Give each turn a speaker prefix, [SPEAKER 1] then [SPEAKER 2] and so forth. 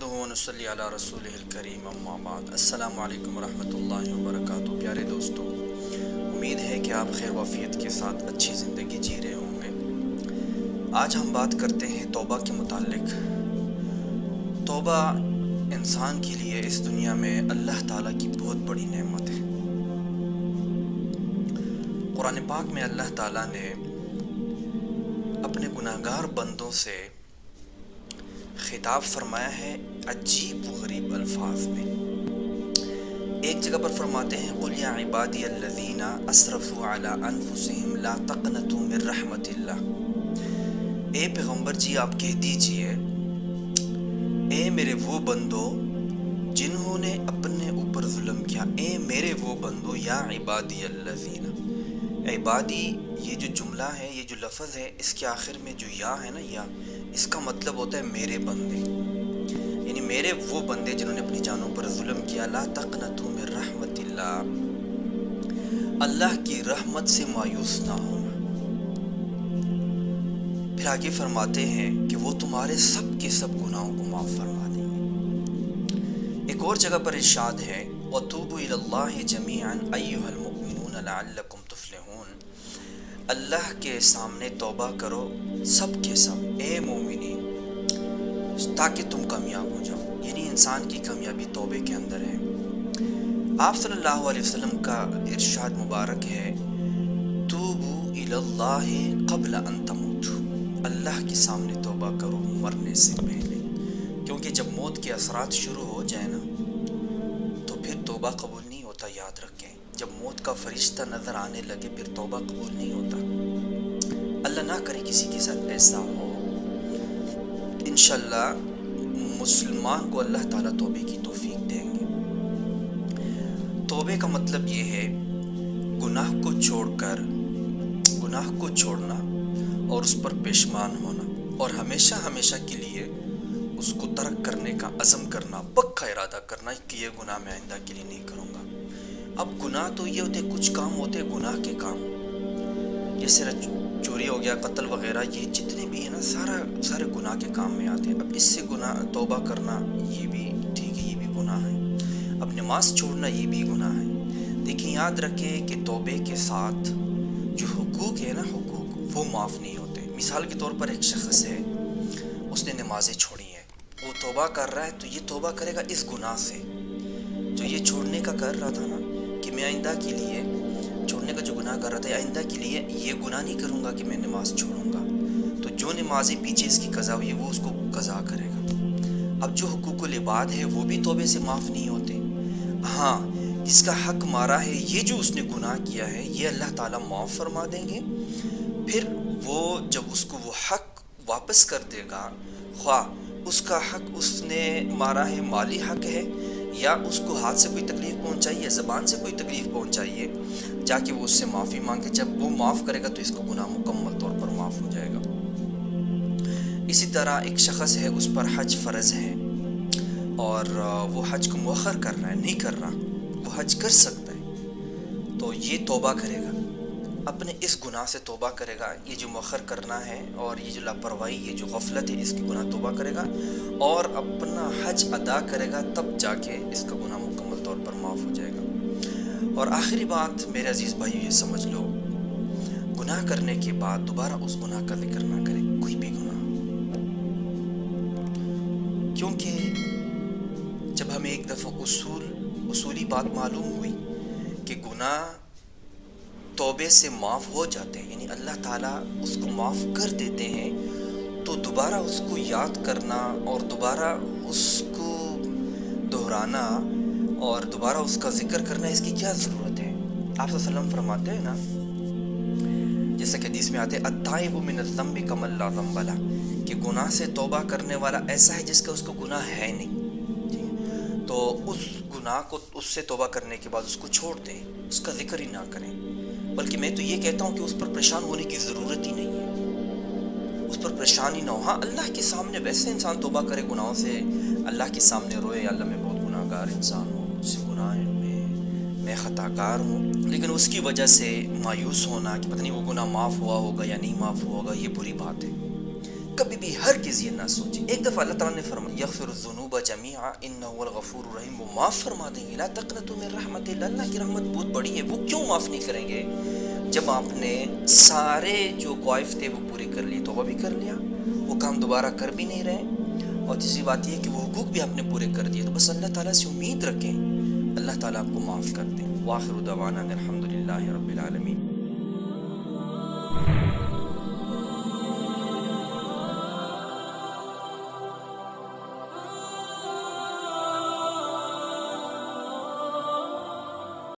[SPEAKER 1] نحمدہ و نصلی علی رسولہ الکریم اما بعد السلام علیکم ورحمۃ اللہ وبرکاتہ۔ پیارے دوستو، امید ہے کہ آپ خیر وافیت کے ساتھ اچھی زندگی جی رہے ہوں گے۔ آج ہم بات کرتے ہیں توبہ کے متعلق۔ توبہ انسان کے لیے اس دنیا میں اللہ تعالیٰ کی بہت بڑی نعمت ہے۔ قرآن پاک میں اللہ تعالیٰ نے اپنے گناہگار بندوں سے خطاب فرمایا ہے عجیب و غریب الفاظ میں۔ ایک جگہ پر فرماتے ہیں قُلْ يَا عِبَادِيَ الَّذِينَ أَسْرَفُوا عَلَىٰ أَنفُسِهِمْ لَا تَقْنَطُوا مِن رَحْمَتِ اللَّهِ۔ اے پیغمبر جی آپ کہہ دیجئے، اے میرے وہ بندو جنہوں نے اپنے اوپر ظلم کیا، اے میرے وہ بندو، یا عبادی الذین، عبادی یہ جو جملہ ہے، یہ جو لفظ ہے، اس کے آخر میں جو یا ہے نا، یا اس کا مطلب ہوتا ہے میرے بندے، یعنی میرے وہ بندے جنہوں نے اپنی جانوں پر ظلم کیا۔ لا تقنطوا من رحمت اللہ، اللہ کی رحمت سے مایوس نہ ہونا۔ پھر آگے فرماتے ہیں کہ وہ تمہارے سب کے سب گناہوں کو معاف فرما دیں گے۔ ایک اور جگہ پر ارشاد ہے وَتُوبُوا إِلَى اللَّهِ جَمِيعًا أَيُّهَا الْمُؤْمِنُونَ لَعَلَّكُمْ تُفْلِحُونَ۔ اللہ کے سامنے توبہ کرو سب کے سب، اے مومنین، تاکہ تم کامیاب ہو جاؤ، یعنی انسان کی کامیابی توبے کے اندر ہے۔ آپ صلی اللہ علیہ وسلم کا ارشاد مبارک ہے توبوا الی اللہ قبل ان تموتوا، اللہ کے سامنے توبہ کرو مرنے سے پہلے، کیونکہ جب موت کے اثرات شروع ہو جائیں نا تو پھر توبہ قبول نہیں ہوتا۔ یاد رکھیں، جب موت کا فرشتہ نظر آنے لگے پھر توبہ قبول نہیں ہوتا۔ اللہ نہ کرے کسی کے ساتھ ایسا ہو۔ انشاءاللہ مسلمان کو اللہ تعالیٰ توبے کی توفیق دیں گے۔ توبے کا مطلب یہ ہے گناہ کو چھوڑنا اور اس پر پیشمان ہونا، اور ہمیشہ ہمیشہ کے لیے اس کو ترک کرنے کا عزم کرنا، پکا ارادہ کرنا کہ یہ گناہ میں آئندہ کے لیے نہیں کروں گا۔ اب گناہ تو یہ ہوتے، کچھ کام ہوتے گناہ کے کام، جیسے چوری ہو گیا، قتل وغیرہ، یہ جتنے بھی ہیں نا سارے گناہ کے کام میں آتے ہیں۔ اب اس سے گناہ توبہ کرنا یہ بھی ٹھیک ہے، یہ بھی گناہ ہے۔ اب نماز چھوڑنا یہ بھی گناہ ہے۔ دیکھیں، یاد رکھیں کہ توبے کے ساتھ جو حقوق ہے نا، حقوق وہ معاف نہیں ہوتے۔ مثال کے طور پر ایک شخص ہے، اس نے نمازیں چھوڑی ہیں، وہ توبہ کر رہا ہے تو یہ توبہ کرے گا اس گناہ سے جو یہ چھوڑنے کا کر رہا تھا نا، کہ میں آئندہ کے لیے چھوڑنے کا جو گناہ کر رہا تھا، آئندہ کے لیے یہ گناہ نہیں کروں گا کہ میں نماز چھوڑوں گا، تو جو نمازیں پیچھے اس کی قضا ہوئی ہے وہ اس کو قضا کرے گا۔ اب جو حقوق العباد ہے وہ بھی توبے سے معاف نہیں ہوتے۔ ہاں، جس کا حق مارا ہے، یہ جو اس نے گناہ کیا ہے، یہ اللہ تعالیٰ معاف فرما دیں گے۔ پھر وہ جب اس کو وہ حق واپس کر دے گا، خواہ اس کا حق اس نے مارا ہے مالی حق ہے، یا اس کو ہاتھ سے کوئی تکلیف پہنچائی ہے، زبان سے کوئی تکلیف پہنچائی ہے، جا کے وہ اس سے معافی مانگے۔ جب وہ معاف کرے گا تو اس کو گناہ مکمل طور پر معاف ہو جائے گا۔ اسی طرح ایک شخص ہے، اس پر حج فرض ہے اور وہ حج کو مؤخر کر رہا ہے، نہیں کر رہا، وہ حج کر سکتا ہے، تو یہ توبہ کرے گا، اپنے اس گناہ سے توبہ کرے گا، یہ جو مؤخر کرنا ہے اور یہ جو لاپرواہی، یہ جو غفلت ہے، اس کی گناہ توبہ کرے گا اور اپنا حج ادا کرے گا، تب جا کے اس کا گناہ مکمل طور پر معاف ہو جائے گا۔ اور آخری بات میرے عزیز بھائیو، یہ سمجھ لو، گناہ کرنے کے بعد دوبارہ اس گناہ کا ذکر نہ کریں، کوئی بھی گناہ، کیونکہ جب ہمیں ایک دفعہ اصولی بات معلوم ہوئی کہ گناہ توبے سے معاف ہو جاتے ہیں، یعنی اللہ تعالیٰ اس کو معاف کر دیتے ہیں، تو دوبارہ اس کو یاد کرنا اور دوبارہ اس کو دہرانا اور دوبارہ اس کا ذکر کرنا، اس کی کیا ضرورت ہے؟ آپ صلی اللہ علیہ وسلم فرماتے ہیں نا، جیسا کہ حدیث میں آتے ہیں التائب من الذنب کمن لا ذنب لہ، کہ گناہ سے توبہ کرنے والا ایسا ہے جس کا اس کو گناہ ہے نہیں۔ تو اس گناہ کو، اس سے توبہ کرنے کے بعد اس کو چھوڑ دیں، اس کا ذکر ہی نہ کریں، بلکہ میں تو یہ کہتا ہوں کہ اس پر پریشان ہونے کی ضرورت ہی نہیں ہے، اس پر پریشان ہی نہ ہو۔ ہاں، اللہ کے سامنے ویسے انسان توبہ کرے گناہوں سے، اللہ کے سامنے روئے، اللہ میں بہت گناہ گار انسان ہوں، مجھ سے گناہ ہے، میں خطا کار ہوں، لیکن اس کی وجہ سے مایوس ہونا کہ پتہ نہیں وہ گناہ معاف ہوا ہوگا یا نہیں معاف ہوا ہوگا، یہ بری بات ہے۔ کبھی بھی ہرگز یہ نہ سوچیں. ایک دفعہ اللہ تعالیٰ نے فرمایا یغفر الذنوب جميعا انہ هو الغفور الرحیم، وہ معاف فرما دیں گے. لا تقنطوا من رحمت اللہ، اللہ کی رحمت بہت بڑی ہے. وہ کیوں معاف نہیں کریں گے؟ جب آپ نے سارے جو کوائف تھے وہ پورے کر لیے، توبہ بھی کر لیا، وہ کام دوبارہ کر بھی نہیں رہے، اور تیسری بات یہ کہ وہ حقوق بھی آپ نے پورے کر دیے، تو بس اللہ تعالیٰ سے امید رکھیں اللہ تعالیٰ آپ کو معاف کر دیں. وآخر دعوانا الحمد للہ رب العالمین.